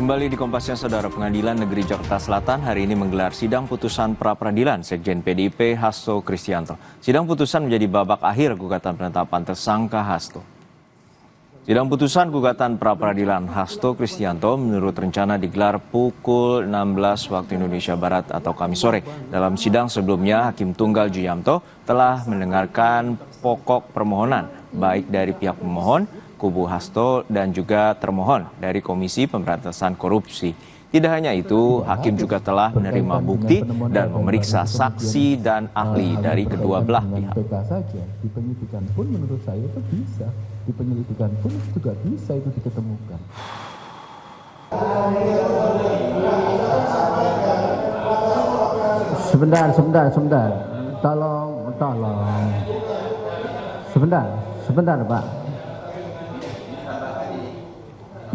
Kembali di Kompasnya, Saudara. Pengadilan Negeri Jakarta Selatan hari ini menggelar sidang putusan pra-peradilan Sekjen PDIP Hasto Kristianto. Sidang putusan menjadi babak akhir gugatan penetapan tersangka Hasto. Sidang putusan gugatan pra-peradilan Hasto Kristianto menurut rencana digelar pukul 16 waktu Indonesia Barat atau Kamis sore. Dalam sidang sebelumnya, Hakim Tunggal Ju-Yamto telah mendengarkan pokok permohonan baik dari pihak pemohon, kubu Hasto, dan juga termohon dari Komisi Pemberantasan Korupsi. Tidak hanya itu, Hakim juga telah menerima bukti dan memeriksa saksi dan ahli dari kedua belah pihak. Di penyidikan pun menurut saya itu bisa, di penyelidikan pun juga bisa itu diketemukan. Sebentar. Tolong. Sebentar, Pak.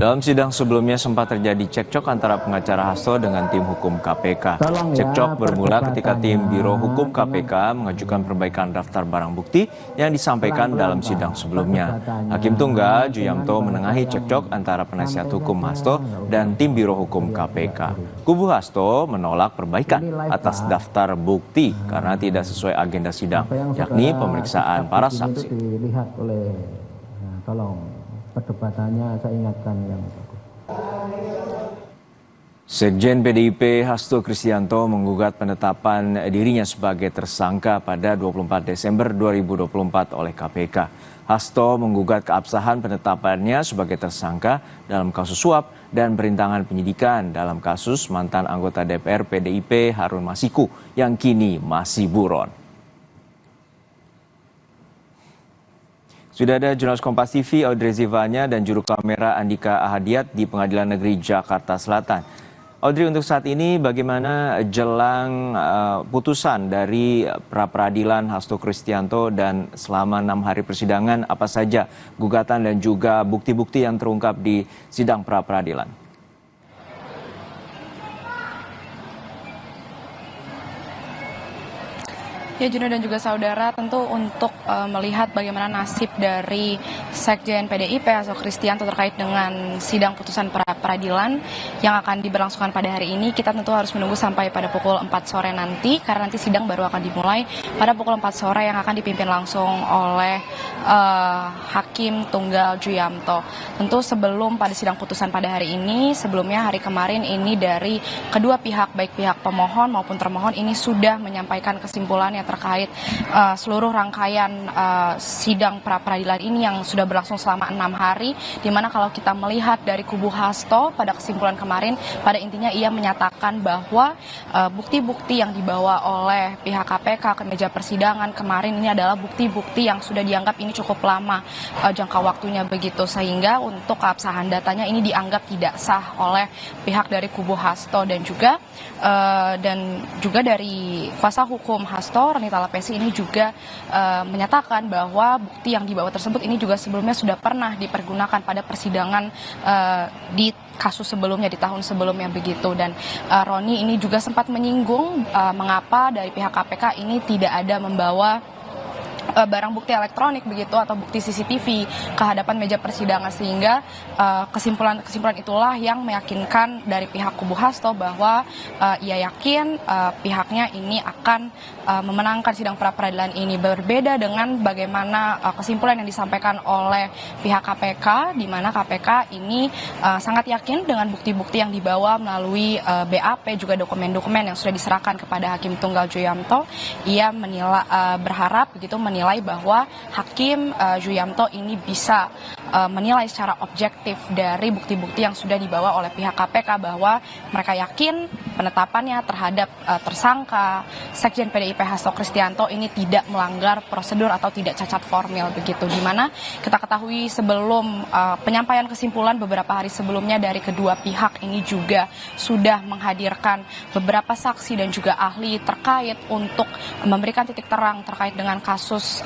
Dalam sidang sebelumnya sempat terjadi cekcok antara pengacara Hasto dengan tim hukum KPK. Cekcok bermula ketika tim Biro Hukum KPK mengajukan perbaikan daftar barang bukti yang disampaikan dalam sidang sebelumnya. Hakim Tunggal Ju-Yamto menengahi cekcok antara penasihat hukum Hasto dan tim Biro Hukum KPK. Kubu Hasto menolak perbaikan atas daftar bukti karena tidak sesuai agenda sidang, yakni pemeriksaan para saksi. Perdebatannya saya ingatkan yang Sekjen PDIP Hasto Kristianto menggugat penetapan dirinya sebagai tersangka pada 24 Desember 2024 oleh KPK. Hasto menggugat keabsahan penetapannya sebagai tersangka dalam kasus suap dan perintangan penyidikan dalam kasus mantan anggota DPR PDIP Harun Masiku yang kini masih buron. Sudah ada jurnalis Kompas TV Audrey Zivanya dan juru kamera Andika Ahadiat di Pengadilan Negeri Jakarta Selatan. Audrey, untuk saat ini bagaimana jelang putusan dari pra-peradilan Hasto Kristianto dan selama 6 hari persidangan apa saja gugatan dan juga bukti-bukti yang terungkap di sidang pra-peradilan? Ya, Juno dan juga saudara, tentu untuk melihat bagaimana nasib dari Sekjen PDIP Hasto Kristianto terkait dengan sidang putusan peradilan yang akan diberlangsungkan pada hari ini, kita tentu harus menunggu sampai pada pukul 4 sore nanti, karena nanti sidang baru akan dimulai pada pukul 4 sore yang akan dipimpin langsung oleh Hakim Tunggal Ju-Yamto. Tentu sebelum pada sidang putusan pada hari ini, sebelumnya hari kemarin ini dari kedua pihak, baik pihak pemohon maupun termohon, ini sudah menyampaikan kesimpulannya terkait seluruh rangkaian sidang pra-peradilan ini yang sudah berlangsung selama 6 hari, di mana kalau kita melihat dari kubu Hasto pada kesimpulan kemarin, pada intinya ia menyatakan bahwa bukti-bukti yang dibawa oleh pihak KPK ke meja persidangan kemarin ini adalah bukti-bukti yang sudah dianggap ini cukup lama jangka waktunya begitu, sehingga untuk keabsahan datanya ini dianggap tidak sah oleh pihak dari kubu Hasto dan juga dari kuasa hukum Hasto Nita Lapesi ini juga menyatakan bahwa bukti yang dibawa tersebut ini juga sebelumnya sudah pernah dipergunakan pada persidangan di kasus sebelumnya, di tahun sebelumnya begitu. Dan Roni ini juga sempat menyinggung mengapa dari pihak KPK ini tidak ada membawa barang bukti elektronik begitu atau bukti CCTV ke hadapan meja persidangan, sehingga kesimpulan itulah yang meyakinkan dari pihak kubu Hasto bahwa ia yakin pihaknya ini akan memenangkan sidang pra-peradilan ini, berbeda dengan bagaimana kesimpulan yang disampaikan oleh pihak KPK, di mana KPK ini sangat yakin dengan bukti-bukti yang dibawa melalui BAP juga dokumen-dokumen yang sudah diserahkan kepada Hakim Tunggal Ju-Yamto. Ia berharap begitu menilai bahwa Hakim Ju-Yamto ini bisa menilai secara objektif dari bukti-bukti yang sudah dibawa oleh pihak KPK, bahwa mereka yakin penetapannya terhadap tersangka Sekjen PDIP Hasto Kristianto ini tidak melanggar prosedur atau tidak cacat formil begitu, di mana kita ketahui sebelum penyampaian kesimpulan beberapa hari sebelumnya dari kedua pihak ini juga sudah menghadirkan beberapa saksi dan juga ahli terkait untuk memberikan titik terang terkait dengan kasus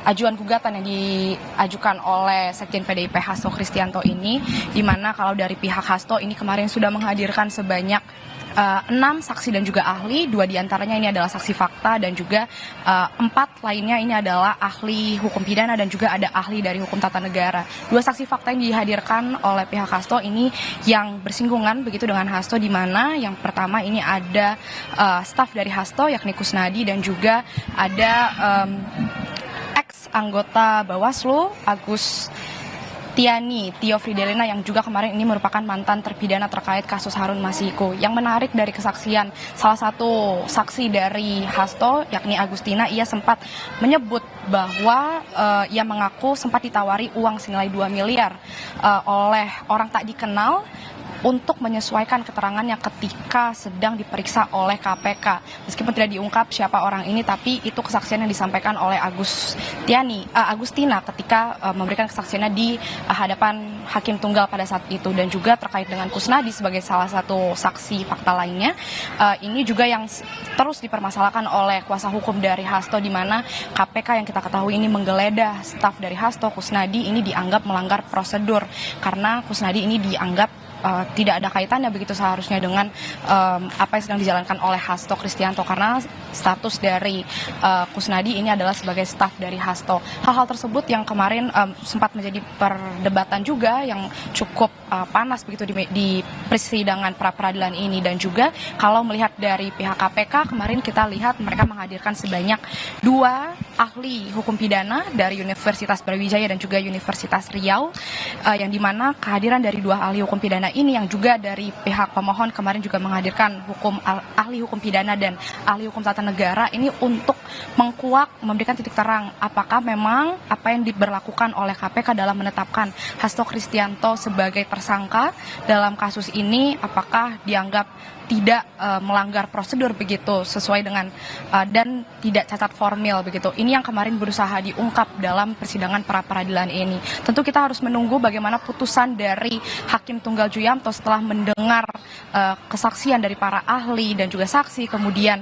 ajuan gugatan yang diajukan oleh Sekjen PDIP Hasto Kristianto ini, di mana kalau dari pihak Hasto ini kemarin sudah menghadirkan sebanyak 6 saksi dan juga ahli, 2 diantaranya ini adalah saksi fakta dan juga 4 lainnya ini adalah ahli hukum pidana dan juga ada ahli dari hukum tata negara. 2 saksi fakta yang dihadirkan oleh pihak Hasto ini yang bersinggungan begitu dengan Hasto, di mana yang pertama ini ada staf dari Hasto yakni Kusnadi dan juga ada ex anggota Bawaslu Agus Tio Fridelina yang juga kemarin ini merupakan mantan terpidana terkait kasus Harun Masiku. Yang menarik dari kesaksian salah satu saksi dari Hasto yakni Agustina, ia sempat menyebut bahwa ia mengaku sempat ditawari uang senilai 2 miliar oleh orang tak dikenal untuk menyesuaikan keterangannya ketika sedang diperiksa oleh KPK. Meskipun tidak diungkap siapa orang ini, tapi itu kesaksian yang disampaikan oleh Agustina ketika memberikan kesaksiannya di hadapan Hakim Tunggal pada saat itu. Dan juga terkait dengan Kusnadi sebagai salah satu saksi fakta lainnya, ini juga yang terus dipermasalahkan oleh kuasa hukum dari Hasto, di mana KPK yang kita ketahui ini menggeledah staf dari Hasto, Kusnadi ini dianggap melanggar prosedur karena Kusnadi ini dianggap tidak ada kaitannya begitu seharusnya dengan apa yang sedang dijalankan oleh Hasto Kristianto, karena status dari Kusnadi ini adalah sebagai staf dari Hasto. Hal-hal tersebut yang kemarin sempat menjadi perdebatan juga yang cukup panas begitu di persidangan pra peradilan ini. Dan juga kalau melihat dari pihak KPK kemarin kita lihat mereka menghadirkan sebanyak 2 ahli hukum pidana dari Universitas Brawijaya dan juga Universitas Riau, yang dimana kehadiran dari 2 ahli hukum pidana ini yang juga dari pihak pemohon kemarin juga menghadirkan ahli hukum pidana dan ahli hukum tata negara ini untuk mengkuak, memberikan titik terang apakah memang apa yang diberlakukan oleh KPK dalam menetapkan Hasto Kristianto sebagai tersangka dalam kasus ini apakah dianggap tidak melanggar prosedur begitu sesuai dengan dan tidak cacat formil begitu. Ini yang kemarin berusaha diungkap dalam persidangan pra peradilan ini. Tentu kita harus menunggu bagaimana putusan dari Hakim Tunggal Juyamto setelah mendengar kesaksian dari para ahli dan juga saksi, kemudian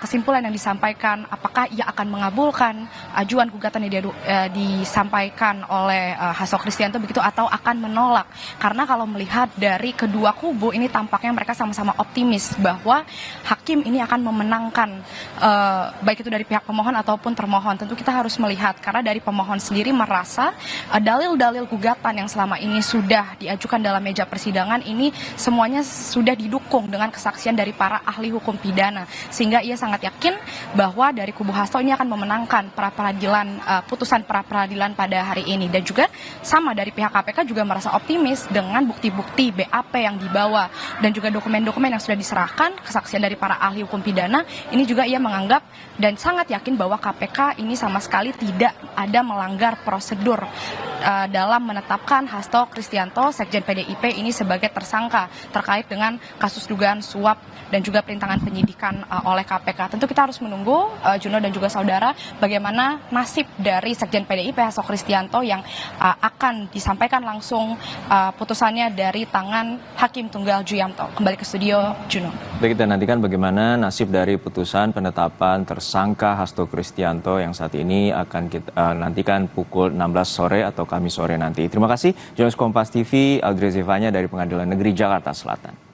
kesimpulan yang disampaikan apakah ia akan mengabulkan ajuan gugatan yang disampaikan oleh Hasto Kristianto begitu atau akan menolak. Karena kalau melihat dari kedua kubu ini tampaknya mereka sama-sama optimis bahwa hakim ini akan memenangkan baik itu dari pihak pemohon ataupun termohon. Tentu kita harus melihat karena dari pemohon sendiri merasa dalil-dalil gugatan yang selama ini sudah diajukan dalam meja persidangan ini semuanya sudah didukung dengan kesaksian dari para ahli hukum pidana, sehingga ia sangat yakin bahwa dari kubu Hasto ini akan memenangkan putusan pra peradilan pada hari ini. Dan juga sama dari pihak KPK juga merasa optimis dengan bukti-bukti BAP yang dibawa dan juga dokumen-dokumen yang sudah diserahkan, kesaksian dari para ahli hukum pidana ini juga ia menganggap dan sangat yakin bahwa KPK ini sama sekali tidak ada melanggar prosedur dalam menetapkan Hasto Kristianto Sekjen PDIP ini sebagai tersangka terkait dengan kasus dugaan suap dan juga perintangan penyidikan oleh KPK. Tentu kita harus menunggu Juno dan juga saudara bagaimana nasib dari Sekjen PDIP Hasto Kristianto yang akan disampaikan langsung putusannya dari tangan Hakim Tunggal Juyamto. Kembali ke studio, Juno. Baik, kita nantikan bagaimana nasib dari putusan penetapan tersangka Hasto Kristianto yang saat ini akan kita nantikan pukul 16 sore atau Kamis sore nanti. Terima kasih, jurnalis Kompas TV, Aldrezevanya dari Pengadilan Negeri Jakarta Selatan.